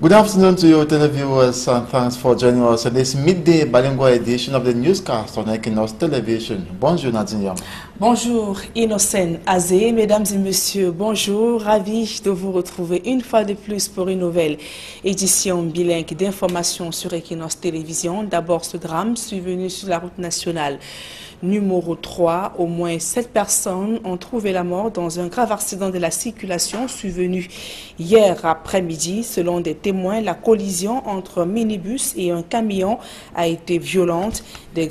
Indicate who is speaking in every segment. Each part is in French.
Speaker 1: Good afternoon to you, televiewers, and thanks for joining us in this midday bilingual edition of the newscast on Equinox Television. Bonjour Nadine Yam.
Speaker 2: Bonjour Innocent Azé, mesdames et messieurs, bonjour, ravi de vous retrouver une fois de plus pour une nouvelle édition bilingue d'informations sur Equinox Télévision. D'abord ce drame survenu sur la route nationale numéro 3, au moins 7 personnes ont trouvé la mort dans un grave accident de la circulation survenu hier après-midi. Selon des témoins, la collision entre un minibus et un camion a été violente. Des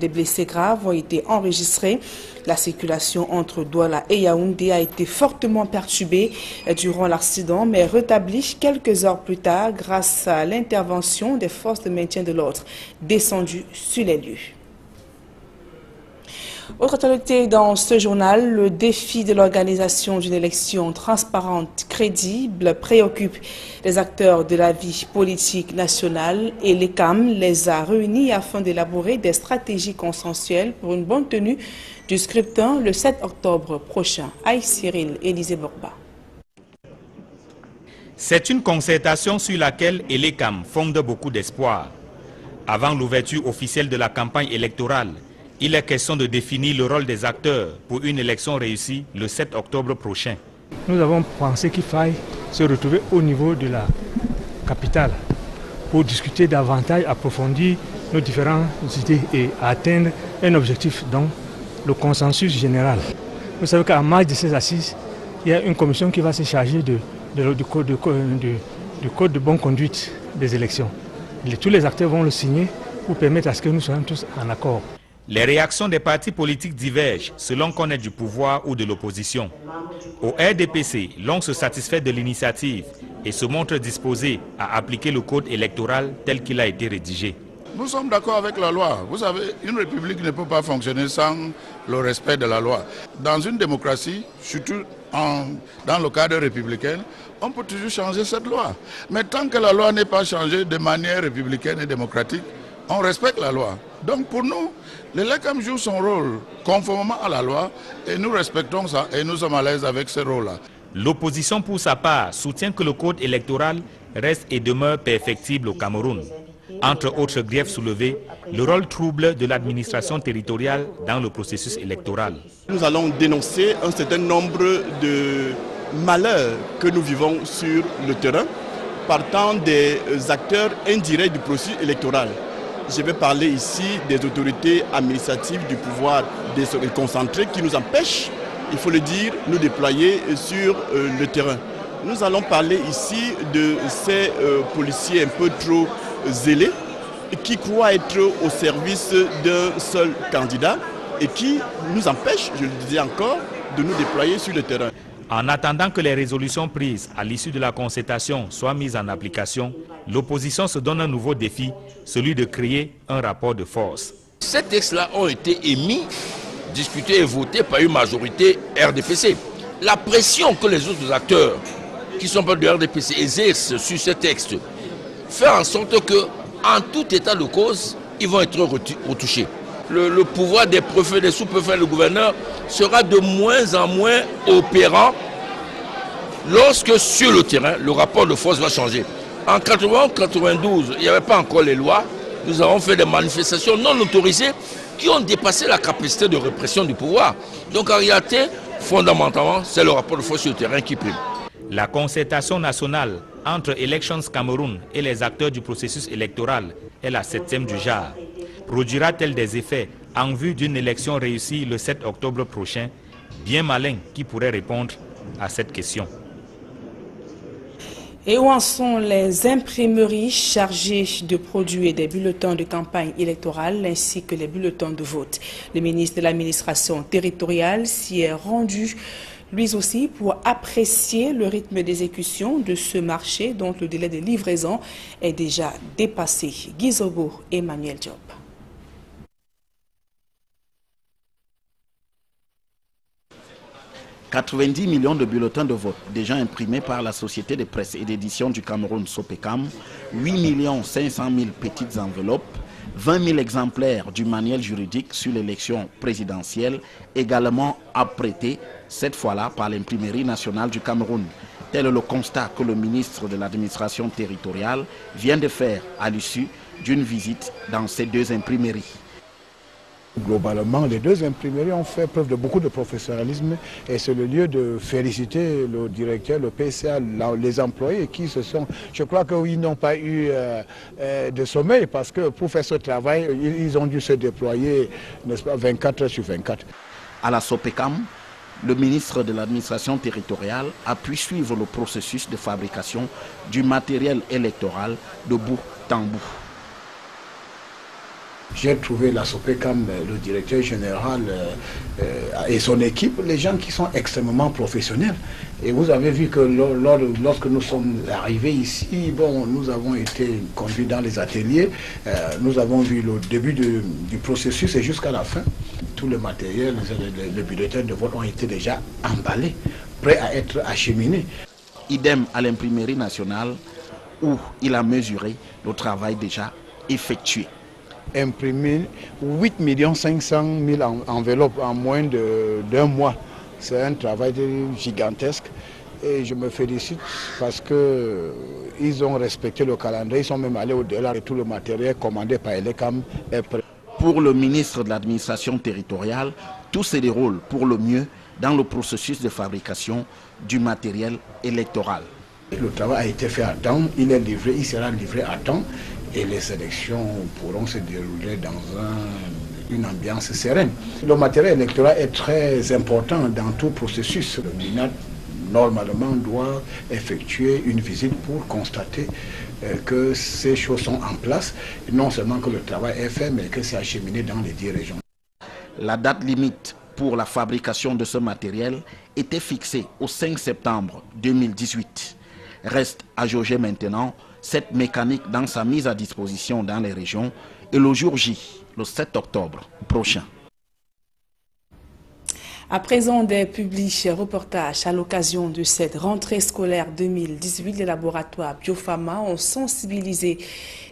Speaker 2: blessés graves ont été enregistrés. La circulation entre Douala et Yaoundé a été fortement perturbée durant l'accident, mais rétablie quelques heures plus tard grâce à l'intervention des forces de maintien de l'ordre descendues sur les lieux. Autre actualité dans ce journal, le défi de l'organisation d'une élection transparente, crédible, préoccupe les acteurs de la vie politique nationale et l'ECAM les a réunis afin d'élaborer des stratégies consensuelles pour une bonne tenue du scrutin le 7 octobre prochain. Aïe Cyril, Élisée Borba.
Speaker 3: C'est une concertation sur laquelle l'ECAM fonde beaucoup d'espoir. Avant l'ouverture officielle de la campagne électorale, il est question de définir le rôle des acteurs pour une élection réussie le 7 octobre prochain.
Speaker 4: Nous avons pensé qu'il faille se retrouver au niveau de la capitale pour discuter davantage, approfondir nos différentes idées et atteindre un objectif, donc le consensus général. Vous savez qu'en marge de ces assises, il y a une commission qui va se charger du code de bonne conduite des élections. Tous les acteurs vont le signer pour permettre à ce que nous soyons tous en accord.
Speaker 3: Les réactions des partis politiques divergent selon qu'on est du pouvoir ou de l'opposition. Au RDPC, l'on se satisfait de l'initiative et se montre disposé à appliquer le code électoral tel qu'il a été rédigé.
Speaker 5: Nous sommes d'accord avec la loi. Vous savez, une république ne peut pas fonctionner sans le respect de la loi. Dans une démocratie, surtout dans le cadre républicain, on peut toujours changer cette loi. Mais tant que la loi n'est pas changée de manière républicaine et démocratique, on respecte la loi. Donc pour nous, l'ECAM joue son rôle conformément à la loi et nous respectons ça et nous sommes à l'aise avec ce rôle-là.
Speaker 3: L'opposition pour sa part soutient que le code électoral reste et demeure perfectible au Cameroun. Entre autres griefs soulevés, le rôle trouble de l'administration territoriale dans le processus électoral.
Speaker 6: Nous allons dénoncer un certain nombre de malheurs que nous vivons sur le terrain partant des acteurs indirects du processus électoral. Je vais parler ici des autorités administratives du pouvoir déconcentré qui nous empêchent, il faut le dire, nous déployer sur le terrain. Nous allons parler ici de ces policiers un peu trop zélés qui croient être au service d'un seul candidat et qui nous empêchent, je le disais encore, de nous déployer sur le terrain.
Speaker 3: En attendant que les résolutions prises à l'issue de la concertation soient mises en application, l'opposition se donne un nouveau défi, celui de créer un rapport de force.
Speaker 7: Ces textes-là ont été émis, discutés et votés par une majorité RDPC. La pression que les autres acteurs qui sont pas de RDPC exercent sur ces textes fait en sorte que, en tout état de cause, ils vont être retouchés. Le pouvoir des préfets, des sous-préfets, le gouverneur sera de moins en moins opérant lorsque sur le terrain, le rapport de force va changer. En 91-92, il n'y avait pas encore les lois. Nous avons fait des manifestations non autorisées qui ont dépassé la capacité de répression du pouvoir. Donc en réalité, fondamentalement, c'est le rapport de force sur le terrain qui prime.
Speaker 3: La concertation nationale entre Elections Cameroun et les acteurs du processus électoral est la 7e du genre. Produira-t-elle des effets en vue d'une élection réussie le 7 octobre prochain? Bien malin qui pourrait répondre à cette question.
Speaker 2: Et où en sont les imprimeries chargées de produire des bulletins de campagne électorale ainsi que les bulletins de vote? Le ministre de l'administration territoriale s'y est rendu lui aussi pour apprécier le rythme d'exécution de ce marché dont le délai de livraison est déjà dépassé. Guizobo, Emmanuel Diop.
Speaker 8: 90 millions de bulletins de vote déjà imprimés par la Société de presse et d'édition du Cameroun Sopecam, 8 500 000 petites enveloppes, 20 000 exemplaires du manuel juridique sur l'élection présidentielle, également apprêtés, cette fois-là par l'imprimerie nationale du Cameroun. Tel est le constat que le ministre de l'administration territoriale vient de faire à l'issue d'une visite dans ces deux imprimeries.
Speaker 9: Globalement, les deux imprimeries ont fait preuve de beaucoup de professionnalisme et c'est le lieu de féliciter le directeur, le PCA, les employés qui se sont... Je crois qu'ils n'ont pas eu de sommeil parce que pour faire ce travail, ils ont dû se déployer, n'est-ce pas, 24 heures sur 24.
Speaker 8: À la SOPECAM, le ministre de l'administration territoriale a pu suivre le processus de fabrication du matériel électoral de bout en bout.
Speaker 9: J'ai trouvé la SOPECAM, le directeur général et son équipe, les gens qui sont extrêmement professionnels. Et vous avez vu que lorsque nous sommes arrivés ici, bon, nous avons été conduits dans les ateliers, nous avons vu le début du processus et jusqu'à la fin. Tout le matériel, les bulletins de vote ont été déjà emballés, prêts à être acheminés.
Speaker 8: Idem à l'imprimerie nationale où il a mesuré le travail déjà effectué.
Speaker 9: Imprimer 8 500 000 enveloppes en moins d'un mois. C'est un travail gigantesque et je me félicite parce qu'ils ont respecté le calendrier, ils sont même allés au-delà et tout le matériel commandé par Elecam est prêt.
Speaker 8: Pour le ministre de l'administration territoriale, tout se déroule pour le mieux dans le processus de fabrication du matériel électoral.
Speaker 9: Le travail a été fait à temps, il est livré, il sera livré à temps. Et les élections pourront se dérouler dans une ambiance sereine. Le matériel électoral est très important dans tout processus. Le MINAD, normalement, doit effectuer une visite pour constater que ces choses sont en place. Et non seulement que le travail est fait, mais que c'est acheminé dans les 10 régions.
Speaker 8: La date limite pour la fabrication de ce matériel était fixée au 5 septembre 2018. Reste à jauger maintenant cette mécanique dans sa mise à disposition dans les régions et le jour J, le 7 octobre prochain.
Speaker 2: À présent, des publics reportages à l'occasion de cette rentrée scolaire 2018, les laboratoires Biopharma ont sensibilisé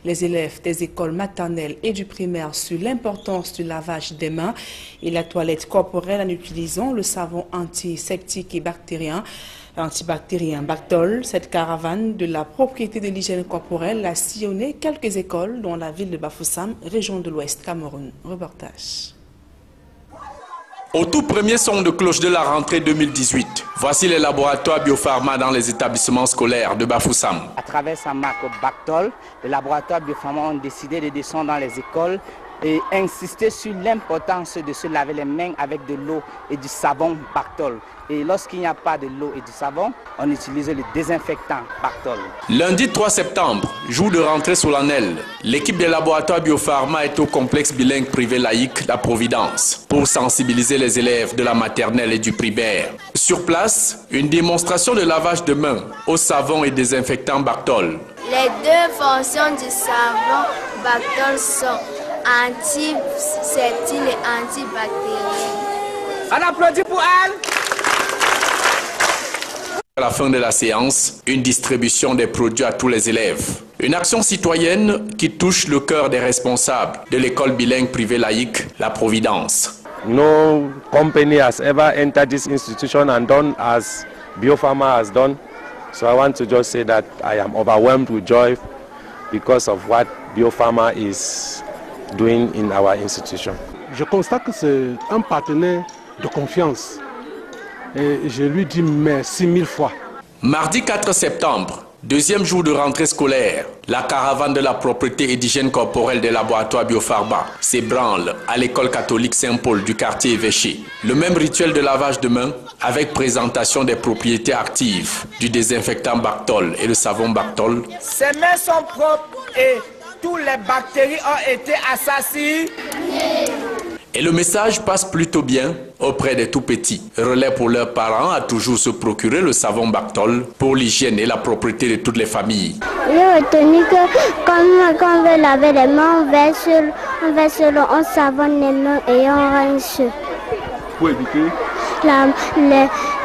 Speaker 2: les élèves des écoles maternelles et du primaire sur l'importance du lavage des mains et la toilette corporelle en utilisant le savon antiseptique et antibactérien Bactol. Cette caravane de la propriété de l'hygiène corporelle a sillonné quelques écoles dont la ville de Bafoussam, région de l'Ouest Cameroun. Reportage.
Speaker 10: Au tout premier son de cloche de la rentrée 2018, voici les laboratoires Biopharma dans les établissements scolaires de Bafoussam.
Speaker 11: À travers sa marque Bactol, les laboratoires Biopharma ont décidé de descendre dans les écoles et insister sur l'importance de se laver les mains avec de l'eau et du savon Bactol. Et lorsqu'il n'y a pas de l'eau et du savon, on utilise le désinfectant Bactol.
Speaker 10: Lundi 3 septembre, jour de rentrée solennelle, l'équipe des laboratoires Biopharma est au complexe bilingue privé laïque La Providence pour sensibiliser les élèves de la maternelle et du primaire. Sur place, une démonstration de lavage de mains au savon et désinfectant Bactol.
Speaker 12: Les deux fonctions du savon Bactol sont antiseptique et antibactérien.
Speaker 11: On applaudit pour elle.
Speaker 10: À la fin de la séance, une distribution des produits à tous les élèves. Une action citoyenne qui touche le cœur des responsables de l'école bilingue privée laïque La Providence.
Speaker 13: No company has ever entered this institution and done as Biopharma has done. So I want to just say that I am overwhelmed with joy because of what Biopharma is doing in our institution.
Speaker 14: Je constate que c'est un partenaire de confiance et je lui dis merci 1000 fois.
Speaker 10: Mardi 4 septembre, deuxième jour de rentrée scolaire, la caravane de la propreté et d'hygiène corporelle des laboratoires Biopharma s'ébranle à l'école catholique Saint-Paul du quartier Évêché. Le même rituel de lavage de mains avec présentation des propriétés actives du désinfectant Bactol et le savon Bactol.
Speaker 11: Ces mains sont propres et toutes les bactéries ont été assassinées.
Speaker 10: Et le message passe plutôt bien auprès des tout-petits. Relais pour leurs parents à toujours se procurer le savon Bactol pour l'hygiène et la propreté de toutes les familles.
Speaker 15: J'ai retenu que quand on veut laver les mains, on savonne les mains et on rince.
Speaker 13: Pour éviter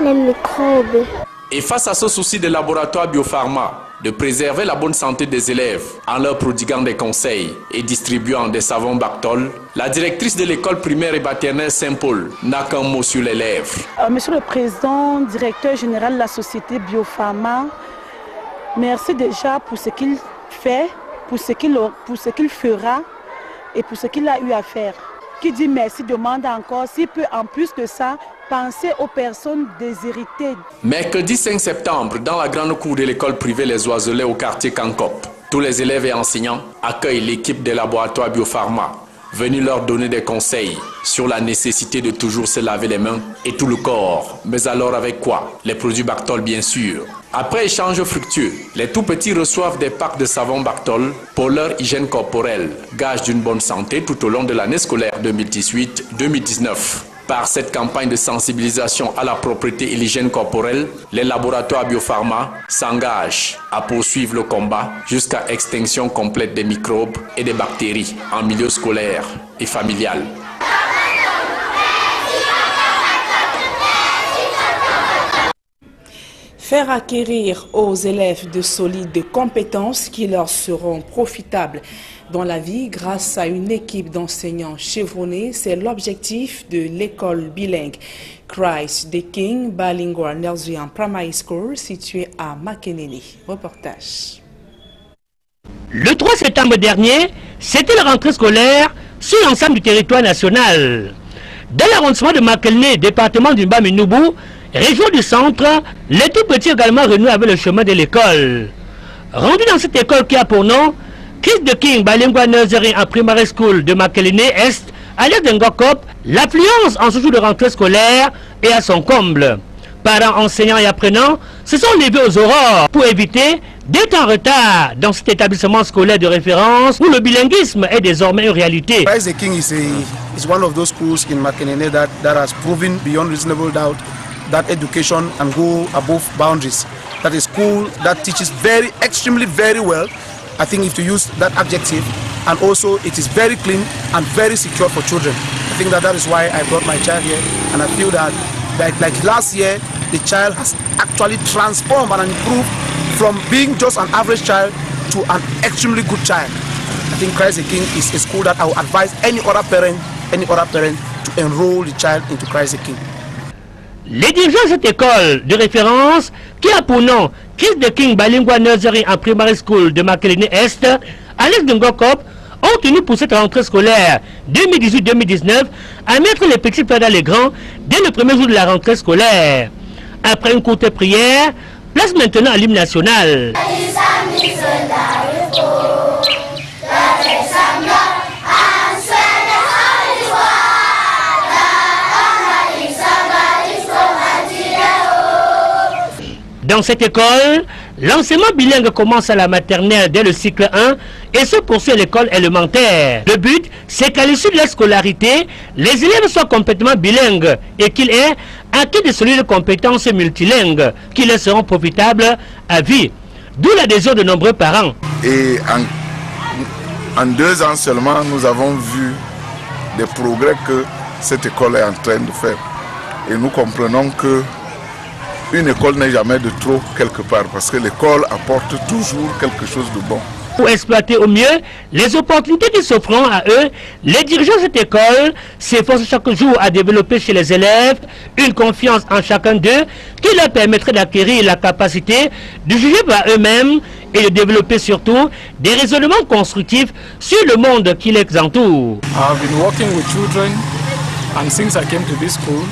Speaker 15: les microbes.
Speaker 10: Et face à ce souci des laboratoires Biopharma, de préserver la bonne santé des élèves en leur prodiguant des conseils et distribuant des savons Bactol, la directrice de l'école primaire et maternelle Saint-Paul n'a qu'un mot sur les lèvres.
Speaker 16: Monsieur le Président, directeur général de la société Biopharma, merci déjà pour ce qu'il fait, pour ce qu'il fera et pour ce qu'il a eu à faire. Qui dit merci demande encore s'il peut en plus de ça penser aux personnes déshéritées.
Speaker 10: Mercredi 5 septembre, dans la grande cour de l'école privée Les Oiselets au quartier Kankop, tous les élèves et enseignants accueillent l'équipe des laboratoires Biopharma, venus leur donner des conseils sur la nécessité de toujours se laver les mains et tout le corps. Mais alors avec quoi? Les produits Bactol bien sûr. Après échange fructueux, les tout petits reçoivent des packs de savon Bactol pour leur hygiène corporelle, gage d'une bonne santé tout au long de l'année scolaire 2018-2019. Par cette campagne de sensibilisation à la propreté et l'hygiène corporelle, les laboratoires Biopharma s'engagent à poursuivre le combat jusqu'à extinction complète des microbes et des bactéries en milieu scolaire et familial.
Speaker 2: Faire acquérir aux élèves de solides compétences qui leur seront profitables dans la vie grâce à une équipe d'enseignants chevronnés, c'est l'objectif de l'école bilingue Christ the King Bilingual Nursery and Primary School située à Makelele. Reportage.
Speaker 17: Le 3 septembre dernier, c'était la rentrée scolaire sur l'ensemble du territoire national. Dans l'arrondissement de Makelele, département du Bas-Minoubou, région du centre, les tout petits également renouent avec le chemin de l'école. Rendu dans cette école qui a pour nom Christ the King Bilingual Nursery and Primary School de Makelele Est, à l'est de Ngokop, l'affluence en ce jour de rentrée scolaire est à son comble. Parents, enseignants et apprenants se sont levés aux aurores pour éviter d'être en retard dans cet établissement scolaire de référence où le bilinguisme est désormais une réalité.
Speaker 18: Christ the King is one of those schools in Makelele that has proven beyond reasonable doubt that education and go above boundaries. That is school that teaches extremely very well. I think if to use that adjective, and also it is very clean and very secure for children. I think that is why I brought my child here, and I feel that like last year, the child has actually transformed and improved from being just an average child to an extremely good child. I think Christ the King is a school that I would advise any other parent to enroll the child into Christ the King.
Speaker 17: Les dirigeants de cette école de référence, qui a pour nom Christ the King Bilingual Nursery and Primary School de Makelele Est, à l'est de Ngokop, ont tenu pour cette rentrée scolaire 2018-2019 à mettre les petits plats dans les grands dès le premier jour de la rentrée scolaire. Après une courte prière, place maintenant à l'hymne national. Dans cette école, l'enseignement bilingue commence à la maternelle dès le cycle 1 et se poursuit à l'école élémentaire. Le but, c'est qu'à l'issue de la scolarité, les élèves soient complètement bilingues et qu'ils aient acquis de solides compétences multilingues qui leur seront profitables à vie. D'où l'adhésion de nombreux parents.
Speaker 19: Et en 2 ans seulement, nous avons vu des progrès que cette école est en train de faire. Et nous comprenons que une école n'est jamais de trop quelque part, parce que l'école apporte toujours quelque chose de bon.
Speaker 17: Pour exploiter au mieux les opportunités qui s'offront à eux, les dirigeants de cette école s'efforcent chaque jour à développer chez les élèves une confiance en chacun d'eux qui leur permettrait d'acquérir la capacité de juger par eux-mêmes et de développer surtout des raisonnements constructifs sur le monde qui les entoure.
Speaker 20: I've been working with children, and since I came to this school,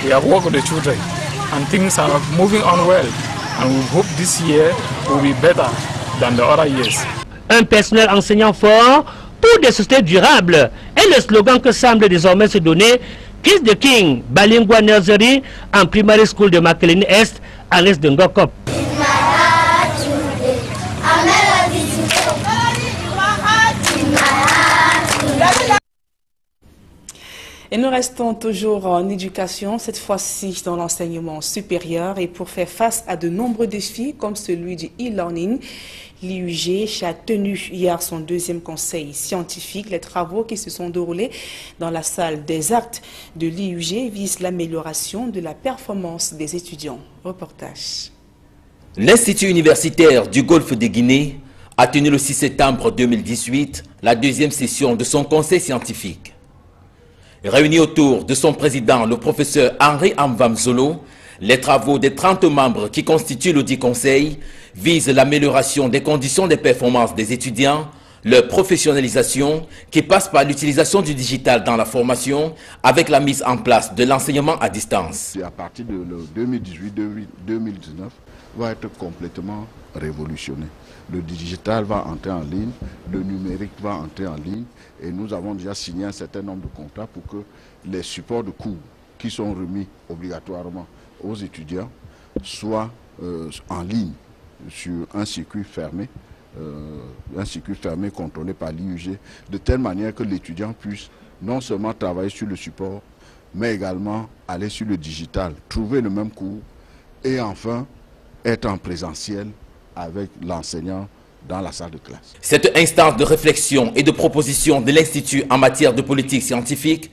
Speaker 20: we have worked with the children. And things are moving on well, and we hope this year will be better than the other years.
Speaker 17: Un personnel enseignant fort pour des sociétés durables est le slogan que semble désormais se donner Christ the King Bilingual Nursery and Primary School de Makelele Est à l'est de Ngokop.
Speaker 2: Et nous restons toujours en éducation, cette fois-ci dans l'enseignement supérieur. Et pour faire face à de nombreux défis comme celui du e-learning, l'IUG a tenu hier son 2e conseil scientifique. Les travaux qui se sont déroulés dans la salle des actes de l'IUG visent l'amélioration de la performance des étudiants. Reportage.
Speaker 21: L'Institut universitaire du Golfe de Guinée a tenu le 6 septembre 2018 la deuxième session de son conseil scientifique. Réunis autour de son président, le professeur Henri Amvam-Zolo, les travaux des 30 membres qui constituent le dit conseil visent l'amélioration des conditions de performance des étudiants, leur professionnalisation qui passe par l'utilisation du digital dans la formation avec la mise en place de l'enseignement à distance.
Speaker 5: À partir de 2018-2019, va être complètement révolutionné. Le digital va entrer en ligne, le numérique va entrer en ligne et nous avons déjà signé un certain nombre de contrats pour que les supports de cours qui sont remis obligatoirement aux étudiants soient en ligne sur un circuit fermé contrôlé par l'IUG, de telle manière que l'étudiant puisse non seulement travailler sur le support, mais également aller sur le digital, trouver le même cours et enfin être en présentiel avec l'enseignant dans la salle de classe.
Speaker 21: Cette instance de réflexion et de proposition de l'Institut en matière de politique scientifique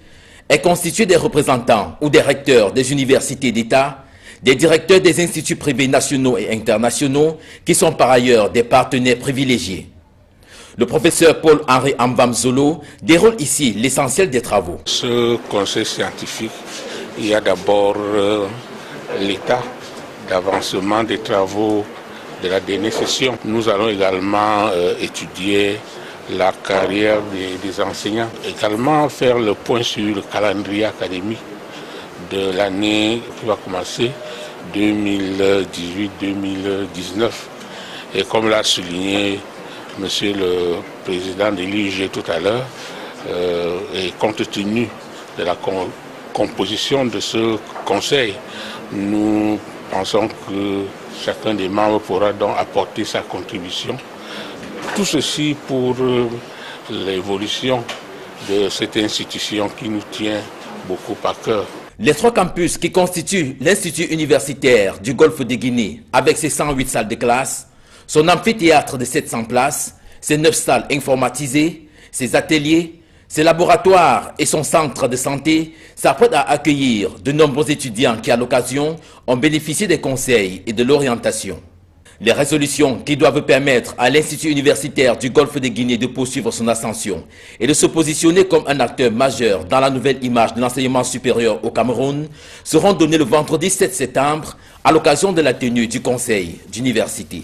Speaker 21: est constituée des représentants ou des recteurs des universités d'État, des directeurs des instituts privés nationaux et internationaux qui sont par ailleurs des partenaires privilégiés. Le professeur Paul-Henri Amvam-Zolo déroule ici l'essentiel des travaux.
Speaker 22: Ce conseil scientifique, il y a d'abord l'état d'avancement des travaux de la dernière session. Nous allons également étudier la carrière des enseignants, également faire le point sur le calendrier académique de l'année qui va commencer 2018-2019. Et comme l'a souligné Monsieur le Président de l'IUG tout à l'heure, et compte tenu de la composition de ce conseil, nous pensons que chacun des membres pourra donc apporter sa contribution. Tout ceci pour l'évolution de cette institution qui nous tient beaucoup à cœur.
Speaker 21: Les 3 campus qui constituent l'Institut universitaire du Golfe de Guinée, avec ses 108 salles de classe, son amphithéâtre de 700 places, ses 9 salles informatisées, ses ateliers, ses laboratoires et son centre de santé s'apprêtent à accueillir de nombreux étudiants qui, à l'occasion, ont bénéficié des conseils et de l'orientation. Les résolutions qui doivent permettre à l'Institut universitaire du Golfe de Guinée de poursuivre son ascension et de se positionner comme un acteur majeur dans la nouvelle image de l'enseignement supérieur au Cameroun seront données le vendredi 7 septembre à l'occasion de la tenue du conseil d'université.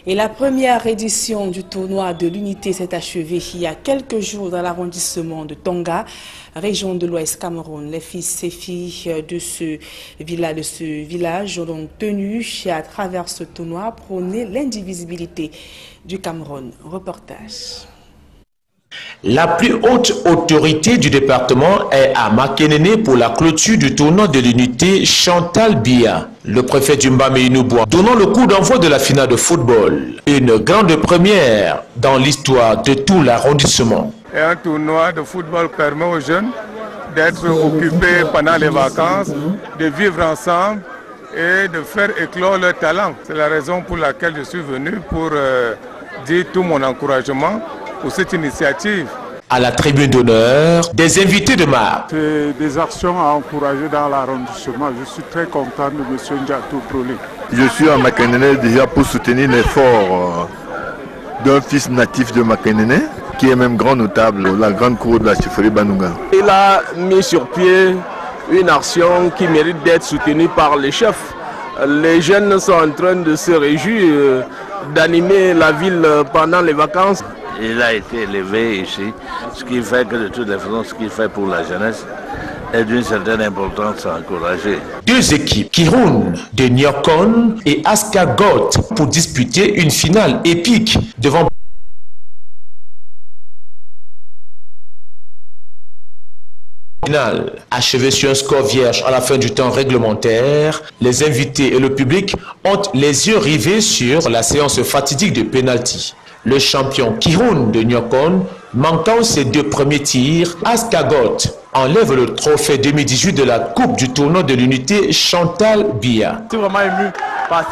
Speaker 2: Et la première édition du tournoi de l'unité s'est achevée il y a quelques jours dans l'arrondissement de Tonga, région de l'Ouest Cameroun. Les fils et filles de ce village ont donc tenu à travers ce tournoi prôner l'indivisibilité du Cameroun. Reportage.
Speaker 23: La plus haute autorité du département est à Makenene pour la clôture du tournoi de l'unité Chantal Biya. Le préfet du Mbamé-Inouboua donnant le coup d'envoi de la finale de football. Une grande première dans l'histoire de tout l'arrondissement.
Speaker 24: Un tournoi de football permet aux jeunes d'être occupés pendant les vacances, de vivre ensemble et de faire éclore leur talent. C'est la raison pour laquelle je suis venu pour dire tout mon encouragement pour cette initiative.
Speaker 23: À la tribune d'honneur, des invités de marque.
Speaker 25: C'est des actions à encourager dans l'arrondissement. Je suis très content de M. Ndiatou Proli.
Speaker 26: Je suis à Makenene déjà pour soutenir l'effort d'un fils natif de Makenene, qui est même grand notable, la grande cour de la chefferie Banouga.
Speaker 27: Il a mis sur pied une action qui mérite d'être soutenue par les chefs. Les jeunes sont en train de se réjouir d'animer la ville pendant les vacances.
Speaker 28: Il a été élevé ici, ce qui fait que de toutes les façons, ce qu'il fait pour la jeunesse est d'une certaine importance à encourager.
Speaker 23: 2 équipes, Kiroun de Nyokon et Askagot, pour disputer une finale épique devant achevé sur un score vierge à la fin du temps réglementaire. Les invités et le public ont les yeux rivés sur la séance fatidique de pénalty. Le champion Kiroun de Nyokon, manquant ses 2 premiers tirs, Askagot enlève le trophée 2018 de la Coupe du tournoi de l'unité Chantal Biya.
Speaker 27: Je suis vraiment ému par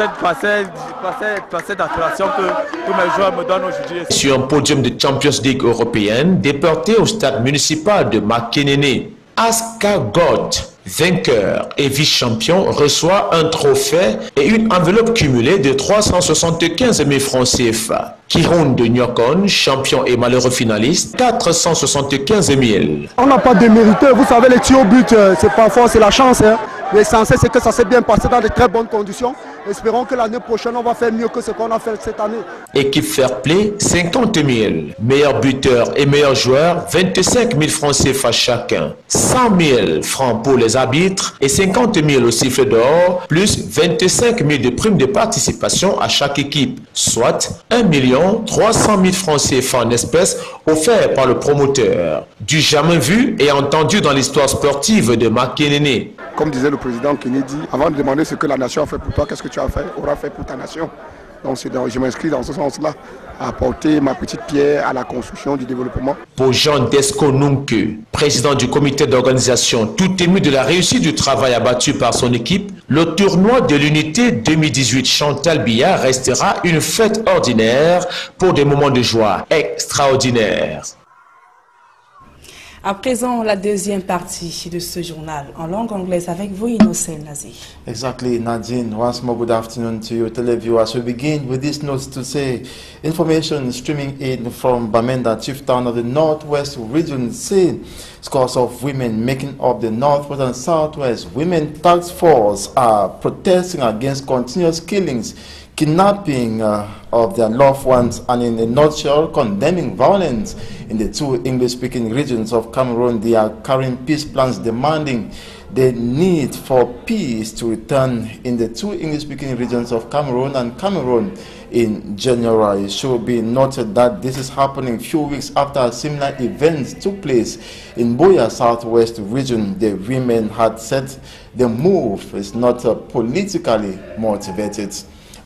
Speaker 27: cette attraction que tous mes joueurs me donnent aujourd'hui.
Speaker 23: Sur un podium de Champions League européenne, déporté au stade municipal de Makenene, Askagot Vainqueur et vice-champion reçoit un trophée et une enveloppe cumulée de 375 000 francs CFA. Kiroun de Nyokon, champion et malheureux finaliste, 475 000.
Speaker 1: On n'a pas démérité, vous savez, les tirs au but, c'est parfois c'est la chance. Hein. L'essentiel, c'est que ça s'est bien passé dans de très bonnes conditions. Espérons que l'année prochaine, on va faire mieux que ce qu'on a fait cette année.
Speaker 23: Équipe Fair Play, 50 000. Meilleur buteur et meilleur joueur, 25 000 francs CFA chacun. 100 000 francs pour les arbitres et 50 000 au sifflet d'or, plus 25 000 de primes de participation à chaque équipe, soit 1 300 000 francs CFA en espèces offerts par le promoteur. Du jamais vu et entendu dans l'histoire sportive de Makenene.
Speaker 18: Comme disait le président Kennedy, avant de demander ce que la nation a fait pour toi, qu'est-ce que tu as fait, aura fait pour ta nation. Donc je m'inscris dans ce sens-là, à apporter ma petite pierre à la construction du développement.
Speaker 23: Pour Jean Desco Nunke, président du comité d'organisation, tout ému de la réussite du travail abattu par son équipe, le tournoi de l'unité 2018 Chantal Biya restera une fête ordinaire pour des moments de joie extraordinaires.
Speaker 2: À présent, la deuxième partie de ce journal en langue anglaise avec vous, Innocent Nazi.
Speaker 3: Exactly, Nadine. Once more, good afternoon to you, televiewers. We begin with these notes to say information streaming in from Bamenda, chief town of the Northwest region, say scores of women making up the Northwest and Southwest Women Task Force are protesting against continuous killings, kidnapping of their loved ones, and in a nutshell, condemning violence in the two English-speaking regions of Cameroon. They are carrying peace plans demanding the need for peace to return in the two English-speaking regions of Cameroon and Cameroon in January. It should be noted that this is happening few weeks after similar events took place in Boya Southwest region. The women had said the move is not politically motivated.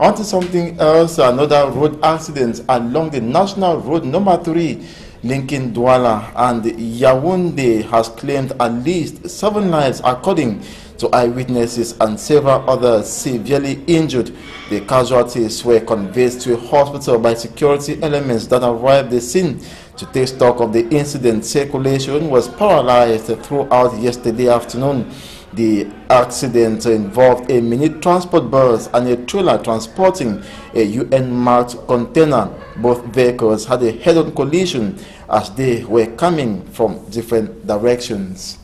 Speaker 3: On to something else, another road accident along the National Road number 3 linking Douala and Yaoundé has claimed at least 7 lives according to eyewitnesses, and several others severely injured. The casualties were conveyed to a hospital by security elements that arrived at the scene to take stock of the incident. Circulation was paralyzed throughout yesterday afternoon. The accident involved a mini transport bus and a trailer transporting a UN-marked container. Both vehicles had a head-on collision as they were coming from different directions.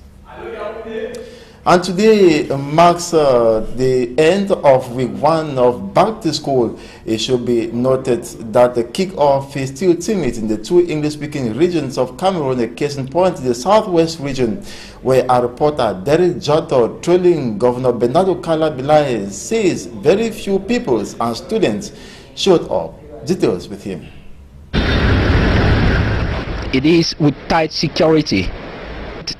Speaker 3: And today marks the end of week 1 of back to school. It should be noted that the kick-off is still timid in the two English-speaking regions of Cameroon. A case in point, the Southwest region, where our reporter Derek Jotto, trailing Governor Bernardo Calabilai, says very few pupils and students showed up. Details with him.
Speaker 4: It is with tight security,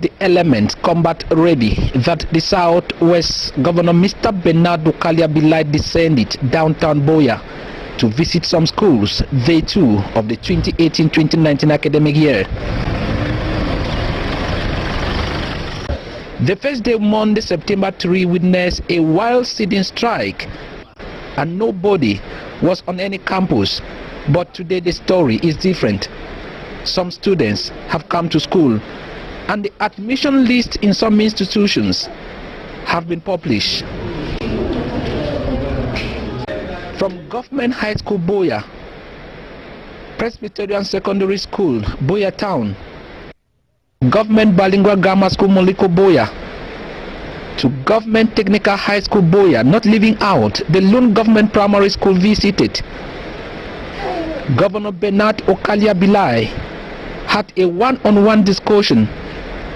Speaker 4: the element combat ready, that the Southwest Governor Mr. Bernardo Calabilai descended downtown Boya to visit some schools, day 2 of the 2018-2019 academic year. The first day, Monday, September 3, witnessed a wild sitting strike and nobody was on any campus. But today the story is different. Some students have come to school and the admission list in some institutions have been published. From Government High School Boya, Presbyterian Secondary School Boya Town, Government Bilingual Grammar School Moliko Boya, to Government Technical High School Boya, not leaving out the Lone Government Primary School visited. Governor Bernard Calabilai had a one-on-one discussion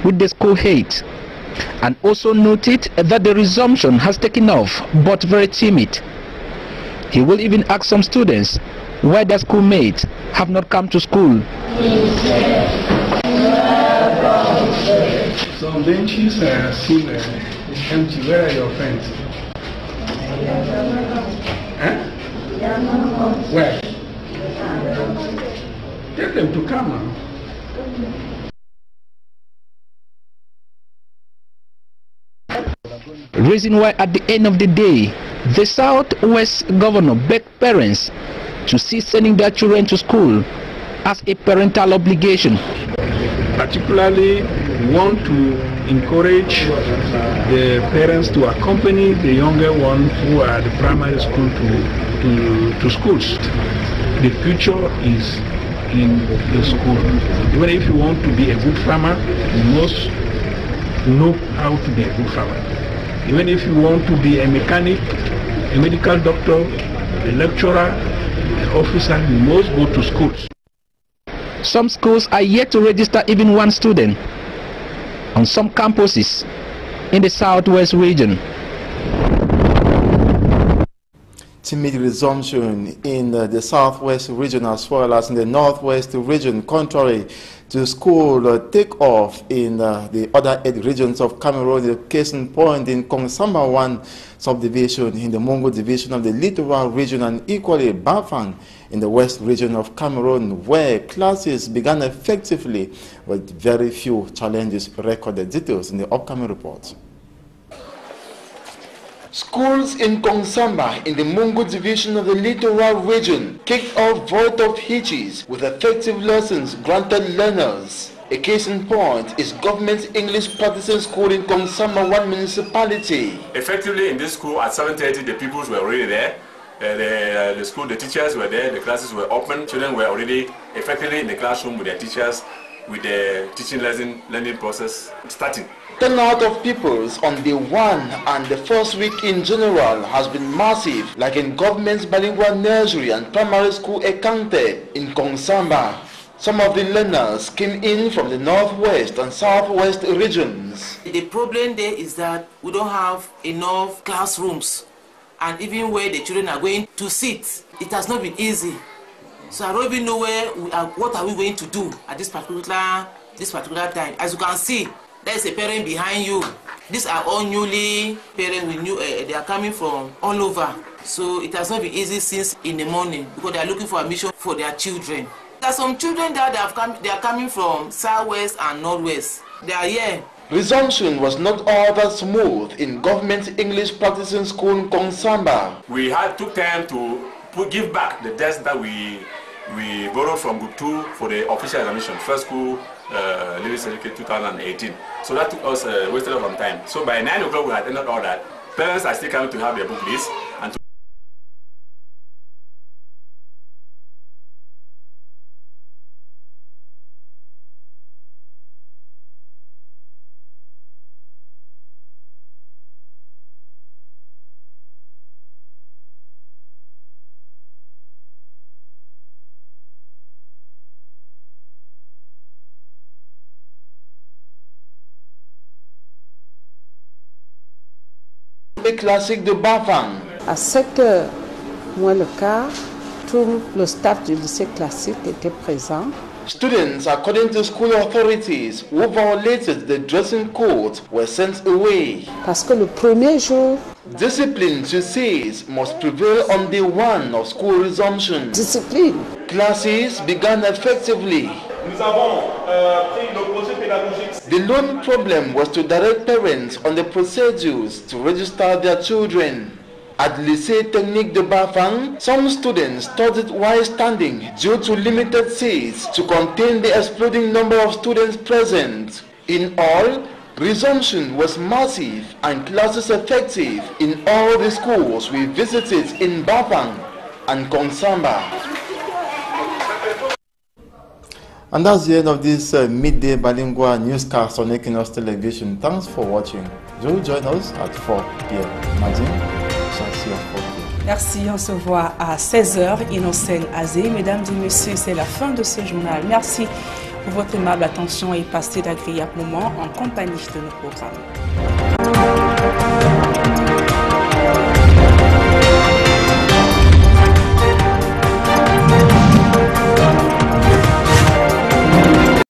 Speaker 4: with the school heads and also noted that the resumption has taken off but very timid. He will even ask some students why their schoolmates have not come to school.
Speaker 6: Some benches are still empty. Where are your friends? Huh? Where? Tell them to come now.
Speaker 4: Reason why at the end of the day, the Southwest Governor begged parents to cease sending their children to school as a parental obligation.
Speaker 6: Particularly, we want to encourage the parents to accompany the younger ones who are at the primary school to schools. The future is in the school. Even if you want to be a good farmer, you must know how to be a good farmer. Even if you want to be a mechanic, a medical doctor, a lecturer, an officer, you must go to schools.
Speaker 4: Some schools are yet to register even one student on some campuses in the southwest region.
Speaker 3: Timid resumption in the southwest region as well as in the northwest region, contrary to school take-off in the other 8 regions of Cameroon. The case in point in Kongsamba 1 subdivision in the Mungu division of the littoral region, and equally Bafang in the west region of Cameroon, where classes began effectively with very few challenges recorded. Details in the upcoming report. Schools in Kongsamba in the Mungu division of the littoral region kicked off void of hitches with effective lessons granted learners. A case in point is government English practicing school in Kongsamba 1 municipality.
Speaker 7: Effectively in this school at 7:30 the pupils were already there. The teachers were there, the classes were open, children were already effectively in the classroom with their teachers, with the teaching learning process starting.
Speaker 3: Turnout of pupils on day 1 and the first week in general has been massive, like in government's bilingual nursery and primary school Ekante in Kongsamba. Some of the learners came in from the northwest and southwest regions.
Speaker 8: The problem there is that we don't have enough classrooms, and even where the children are going to sit, it has not been easy. So I don't even know what are we going to do at this particular time. As you can see, there is a parent behind you. These are all newly parents. They are coming from all over. So it has not been easy since in the morning because they are looking for admission for their children. There are some children that they are coming from southwest and northwest. They are here.
Speaker 3: Resumption was not all that smooth in government English practicing school in Kongsamba.
Speaker 7: We took time to give back the desk that we borrowed from Group 2 for the official examination, first school Living Certificate 2018. So that took us wasted some time. So by 9 o'clock we had ended all that. Parents are still coming to have their book list and to
Speaker 3: classique de Bafang.
Speaker 9: À 7h moins le quart, tout le staff du lycée classique était présent.
Speaker 3: Students, according to school authorities, who violated the dressing code were sent away.
Speaker 9: Parce que le premier jour,
Speaker 3: discipline, she says, must prevail on day 1 of school resumption.
Speaker 9: Discipline.
Speaker 3: Classes began effectively.
Speaker 11: Nous avons pris le projet pédagogique.
Speaker 3: The lone problem was to direct parents on the procedures to register their children. At Lycée Technique de Bafang, some students studied while standing due to limited seats to contain the exploding number of students present. In all, resumption was massive and classes effective in all the schools we visited in Bafang and Kongsamba. And that's the end of this midday bilingual newscast on Equinox Television. Thanks for watching. Do join us at 4 p.m.
Speaker 2: Merci, on se voit à 16h. Innocène Azé. Mesdames et messieurs, c'est la fin de ce journal. Merci pour votre aimable attention et passez d'agréables moments en compagnie de nos programmes.